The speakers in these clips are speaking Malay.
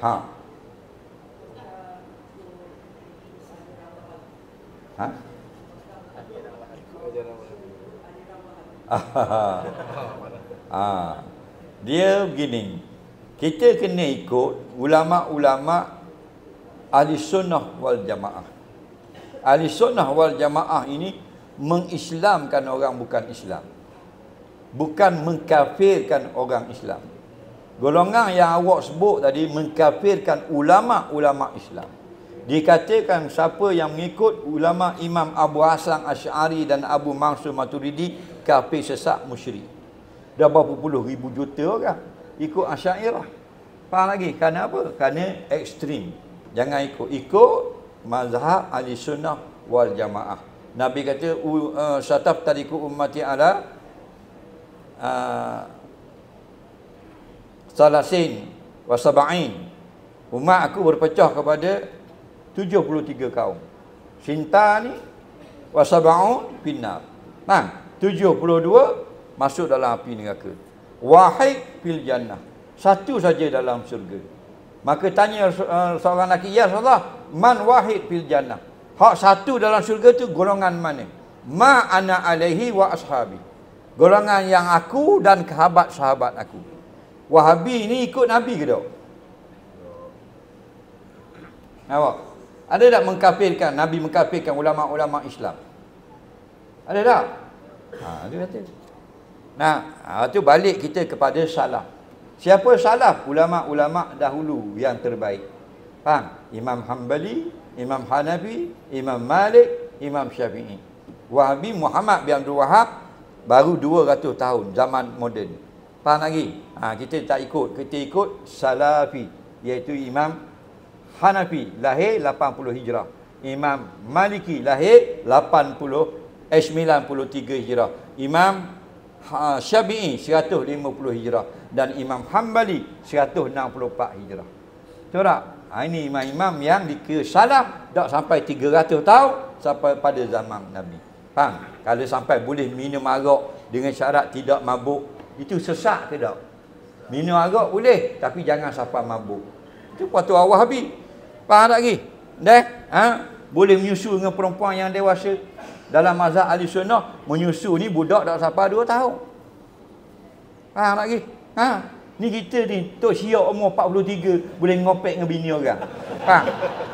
Ha. Ha? Dia begini, kita kena ikut ulama-ulama ahli sunnah wal jamaah. Ahli sunnah wal jamaah ini mengislamkan orang bukan Islam, bukan mengkafirkan orang Islam. Golongan yang awak sebut tadi mengkafirkan ulama-ulama Islam. Dikatakan siapa yang mengikut ulama Imam Abu Hasan Asy'ari dan Abu Mansur Maturidi kafir, sesat, musyrik. Dah berapa puluh ribu juta orang ikut Asy'ariyah. Faham lagi? Kerana apa? Kerana ekstrim. Jangan ikut mazhab ahli sunnah wal jamaah. Nabi kata sataf tariku ummati ala salasin wa sab'in. Umat aku berpecah kepada 73 kaum. Sintani wa sab'un finnar. Nah, 72 masuk dalam api neraka. Wahid fil jannah. Satu saja dalam syurga. Maka tanya seorang lelaki, ya Rasulullah, man wahid fil jannah? Hak satu dalam syurga tu golongan mana? Ma ana alaihi wa ashabi. Golongan yang aku dan sahabat aku. Wahabi ni ikut Nabi ke tak? Nampak? Ada tak mengkafirkan? Nabi mengkafirkan ulama-ulama Islam? Ada tak? Dia kata. Nah, tu balik kita kepada salaf. Siapa salaf? Ulama-ulama dahulu yang terbaik. Faham? Imam Hanbali, Imam Hanafi, Imam Malik, Imam Syafi'i. Wahabi Muhammad bin Abdul Wahab baru 200 tahun zaman moden. Faham lagi? Kita tak ikut, kita ikut Salafi, iaitu Imam Hanafi lahir 80 Hijrah, Imam Maliki lahir 93 Hijrah, Imam Syafi'i 150 Hijrah dan Imam Hanbali 164 Hijrah. Betul tak? Ini imam-imam yang dikira salaf tak sampai 300 tahun sampai pada zaman Nabi. Faham? Kalau sampai boleh minum arak dengan syarat tidak mabuk, itu sesat ke tak? Minum arak boleh, tapi jangan sampai mabuk. Itu fatwa Wahabi. Faham tak lagi? Boleh menyusu dengan perempuan yang dewasa. Dalam mazhab ahli sunnah, menyusu ni budak tak sampai 2 tahun. Faham tak lagi? Ni kita ni, Tok Syiok umur 43 boleh ngopek dengan bini orang. Faham?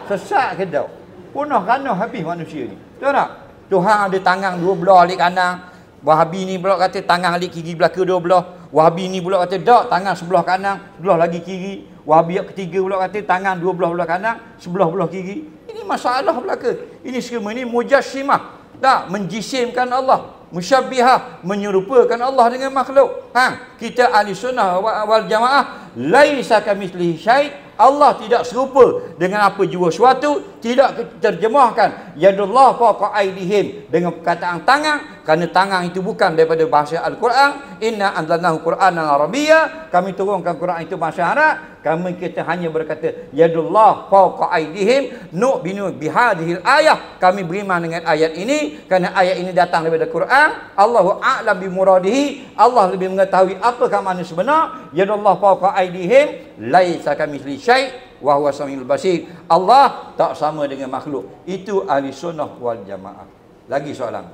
Sesat ke tak? Punah kanah habis manusia ni. Betul tak? Tuhan ada tangan 2 belah alik kanan. Wahabi ni pula kata tangan alik kiri belakang 2 belah. Wahabi ni pula kata tak, tangan sebelah kanan, sebelah lagi kiri. Wahabi yang ketiga pula kata tangan 2 belah kanan, sebelah kiri. Ini masalah belaka. Ini semua ni mujassimah. Tak, menjisimkan Allah, musyabbihah, menyerupakan Allah dengan makhluk. Kita ahli sunnah wal jamaah, laisa kamitslihi syai'. Allah tidak serupa dengan apa jua suatu, tidak terjemahkan yadullah fawqa aydihim dengan perkataan tangan, kerana tangan itu bukan daripada bahasa Al-Quran. Inna anzalnahu Qur'anan Arabiyya, kami turunkan Quran itu bahasa Arab. Kita hanya berkata yadullah fawqa aydihim nu'minu bihadhil ayah, kami beriman dengan ayat ini kerana ayat ini datang daripada Quran. Allahu a'lam bimuradihi, Allah lebih mengetahui apakah makna sebenar. Yadullah fawqa aydihim laisa kamitslihi syai' wa huwa samiul basir. Allah tak sama dengan makhluk. Itu ahli sunnah wal jamaah. Lagi soalan?